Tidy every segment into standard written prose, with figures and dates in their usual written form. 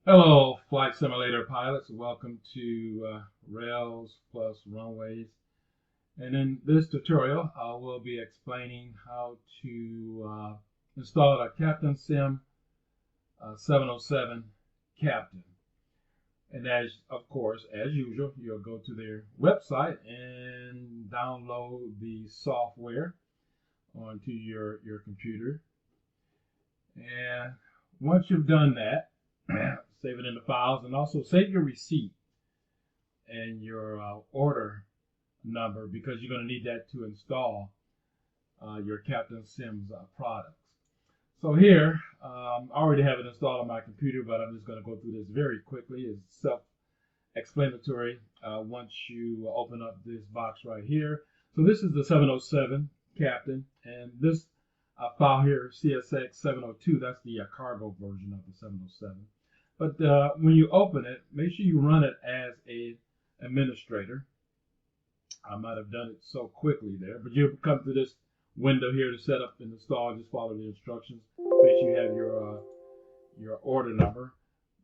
Hello, Flight Simulator pilots. Welcome to Rails plus Runways. And in this tutorial, I will be explaining how to install a Captain Sim 707 Captain. And of course, as usual, you'll go to their website and download the software onto your computer. And once you've done that, save it in the files and also save your receipt and your order number because you're going to need that to install your Captain Sims products. So here, I already have it installed on my computer, but I'm just going to go through this very quickly. It's self-explanatory once you open up this box right here. So this is the 707 Captain, and this file here, CSX 702, that's the cargo version of the 707. But when you open it, make sure you run it as a administrator. I might have done it so quickly there, but you'll come to this window here to set up and install. Just follow the instructions. Make sure you have your order number.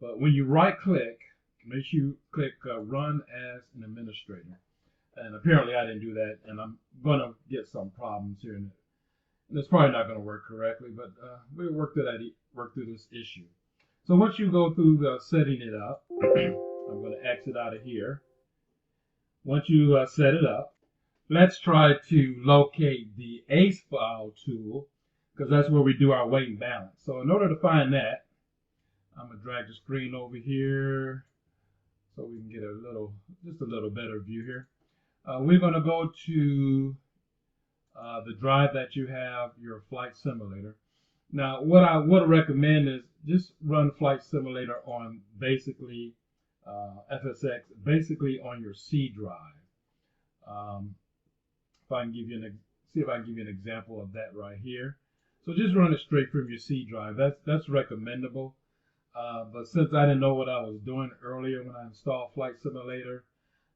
But when you right click, make sure you click Run as an Administrator. And apparently I didn't do that, and I'm going to get some problems here. And it's probably not going to work correctly, but we'll work through this issue. So once you go through setting it up, I'm going to exit out of here. Once you set it up, let's try to locate the ACE file tool because that's where we do our weight and balance. So in order to find that, I'm going to drag the screen over here so we can get just a little better view here. We're going to go to the drive that you have, your Flight Simulator. Now, what I would recommend is just run Flight Simulator on basically FSX, basically on your C drive. If I can give you see if I can give you an example of that right here. So just run it straight from your C drive. That's recommendable. But since I didn't know what I was doing earlier when I installed Flight Simulator,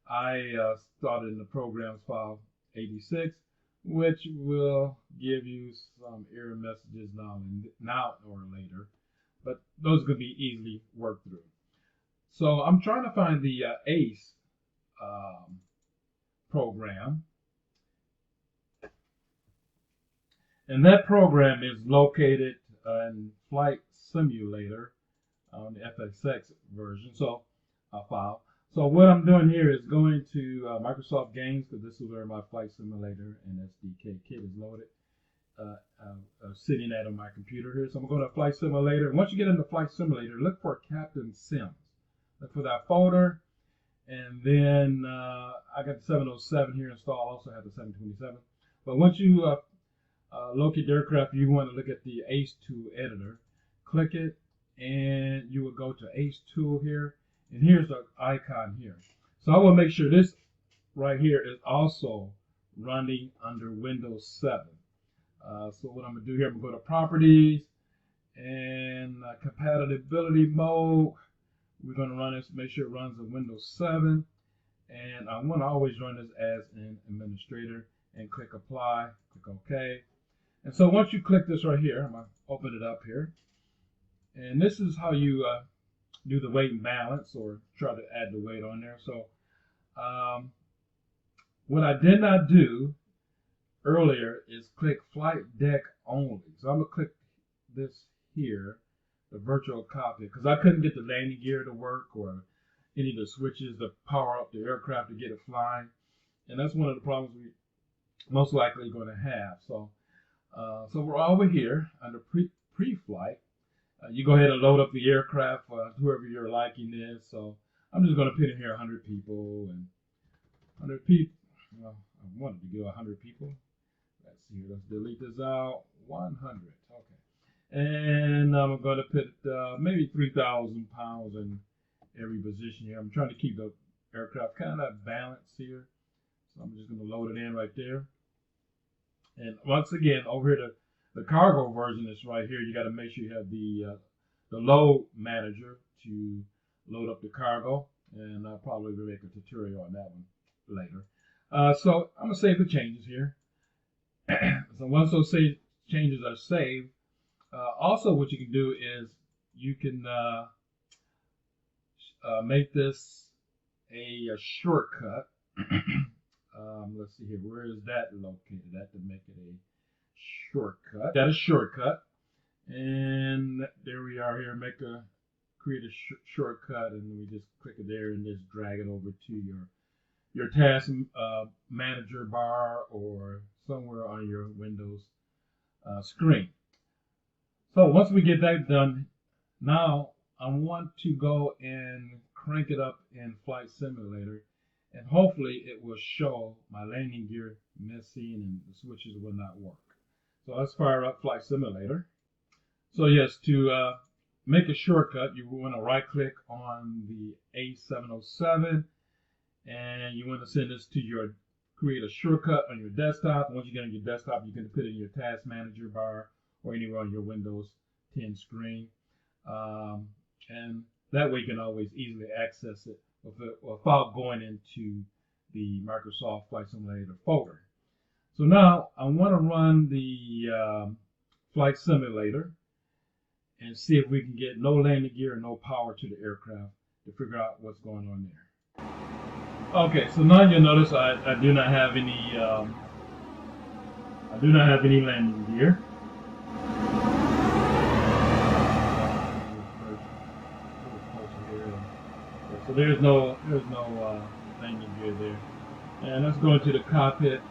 I started in the programs file 86, which will give you some error messages now or later. But those could be easily worked through. So I'm trying to find the ACE program. And that program is located in Flight Simulator on the FSX version, file. So what I'm doing here is going to Microsoft Games, because this is where my Flight Simulator and SDK kit is loaded, sitting at on my computer here. So I'm going to Flight Simulator. Once you get into Flight Simulator, look for Captain Sims. Look for that folder. And then I got the 707 here installed. I also have the 727. But once you locate the aircraft, you want to look at the ACE tool editor. Click it, and you will go to ACE tool here. And here's the icon here. So I will make sure this right here is also running under Windows 7. So what I'm going to do here, I'm going to go to Properties and Compatibility Mode. We're going to run this, make sure it runs on Windows 7. And I want to always run this as an administrator and click Apply, click OK. And so once you click this right here, I'm going to open it up here. And this is how you do the weight and balance or try to add the weight on there. So what I did not do earlier is click Flight Deck Only. So I'm going to click this here, the virtual cockpit, because I couldn't get the landing gear to work or any of the switches to power up the aircraft to get it flying. And that's one of the problems we most likely going to have. So we're over here under pre-flight. You go ahead and load up the aircraft, whoever your liking is. So I'm just going to put in here 100 people and 100 people. Well, I wanted to go 100 people. Let's see. Let's delete this out. 100. Okay. And I'm going to put maybe 3,000 pounds in every position here. I'm trying to keep the aircraft kind of balanced here. So I'm just going to load it in right there. And once again, over here, the cargo version is right here. You got to make sure you have the load manager to load up the cargo. And I'll probably make a tutorial on that one later. So I'm going to save the changes here. So once those changes are saved, also what you can do is you can make this a shortcut. Let's see here. Where is that located? That to make it a shortcut. That is shortcut. And there we are here. Create a shortcut, and we just click it there and just drag it over to your task manager bar or somewhere on your Windows screen. So once we get that done, now I want to go and crank it up in Flight Simulator, and hopefully it will show my landing gear missing and the switches will not work. So let's fire up Flight Simulator. So yes, to make a shortcut, you want to right click on the A707 and you want to send this to create a shortcut on your desktop. Once you get on your desktop, you can put it in your task manager bar or anywhere on your Windows 10 screen. And that way you can always easily access it without going into the Microsoft Flight Simulator folder. So now I want to run the Flight Simulator and see if we can get no landing gear and no power to the aircraft to figure out what's going on there. Okay, so now you'll notice I do not have any landing gear. So there's no landing gear there. And let's go into the cockpit.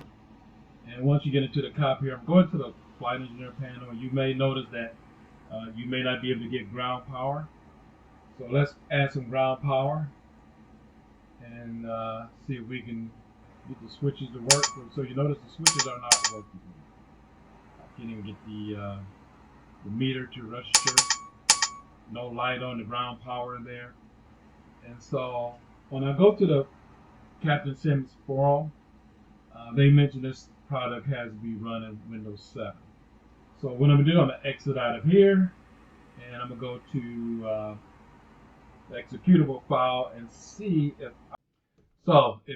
And once you get into the cockpit, I'm going to the flight engineer panel. You may notice that you may not be able to get ground power. So let's add some ground power and see if we can get the switches to work. So you notice the switches are not working. I can't even get the meter to register. No light on the ground power there. And so when I go to the Captain Sims forum, they mentioned this product has to be run in Windows 7. So what I'm going to do, I'm going to exit out of here, and I'm going to go to the executable file and see if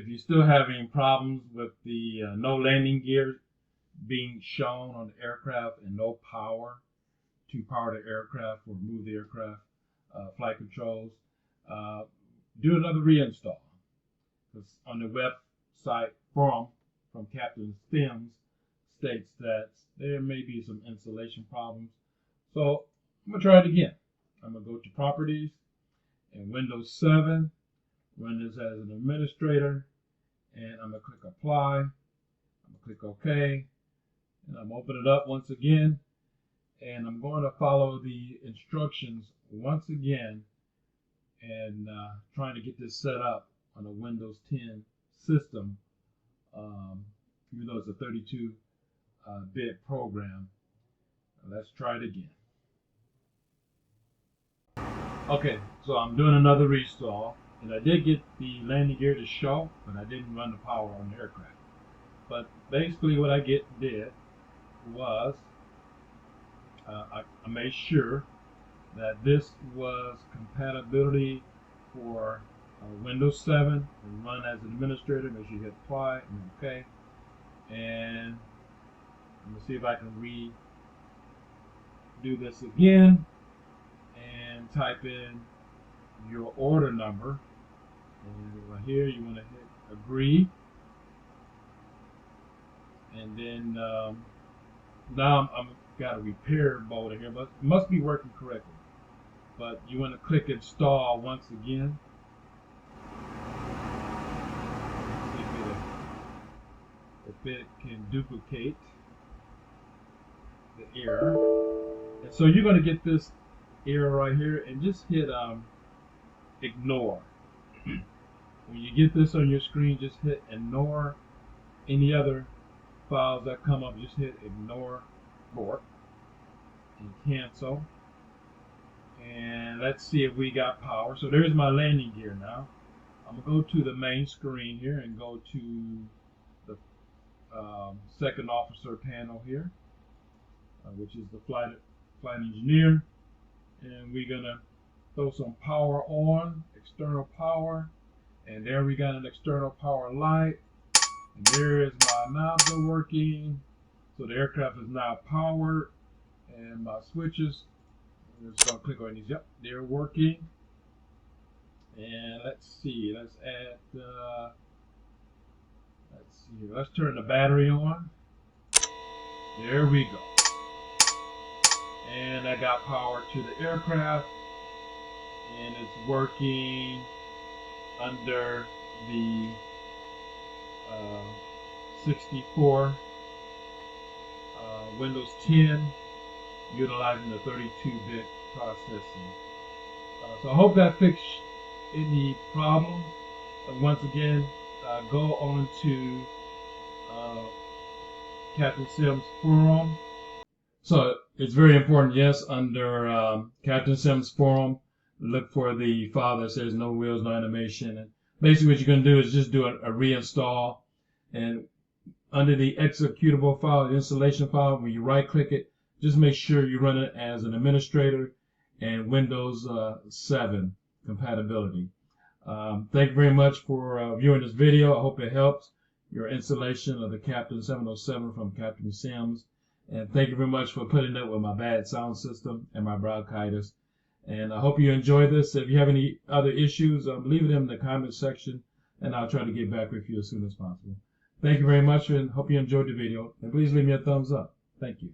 you're still having problems with the no landing gear being shown on the aircraft and no power to power the aircraft or move the aircraft flight controls, do another reinstall. Because on the website forum from Captain Sims states that there may be some installation problems. So I'm going to try it again. I'm going to go to Properties and Windows 7, run this as an administrator, and I'm going to click Apply. I'm going to click OK, and I'm going to open it up once again, and I'm going to follow the instructions once again and trying to get this set up on a Windows 10 system, even though it's a 32-bit program. Let's try it again. Okay, so I'm doing another restall, and I did get the landing gear to show, but I didn't run the power on the aircraft. But basically what I did was I made sure that this was compatibility for Windows 7 and run as an administrator. Make sure you hit apply and OK. And I'm going to see if I can redo this again and type in your order number. And right here you want to hit agree. And then now I'm got a repair mode here, but it must be working correctly. But you want to click install once again. If it can duplicate the error. And so you're going to get this error right here and just hit ignore. When you get this on your screen, just hit ignore. Any other files that come up, just hit ignore and cancel. And let's see if we got power. So there's my landing gear now. I'm going to go to the main screen here and go to the second officer panel here, which is the flight engineer. And we're going to throw some power on, external power. And there we got an external power light. And there is my nozzle working. So the aircraft is now powered. And my switches, I'm just going to click on these. Yep, they're working. And let's see, let's add, let's see, let's turn the battery on. There we go. And I got power to the aircraft, and it's working under the 64 Windows 10, utilizing the 32-bit processing. So I hope that fixed any problems. Once again, go on to Captain Sim's forum. So it's very important, yes, under Captain Sim's forum, look for the file that says no wheels, no animation. And basically what you're going to do is just do a reinstall. And under the executable file, the installation file, when you right click it, just make sure you run it as an administrator and Windows 7 compatibility. Thank you very much for viewing this video. I hope it helps your installation of the Captain 707 from Captain Sims. And thank you very much for putting up with my bad sound system and my bronchitis. And I hope you enjoy this. If you have any other issues, leave it in the comment section, and I'll try to get back with you as soon as possible. Thank you very much, and hope you enjoyed the video. And please leave me a thumbs up. Thank you.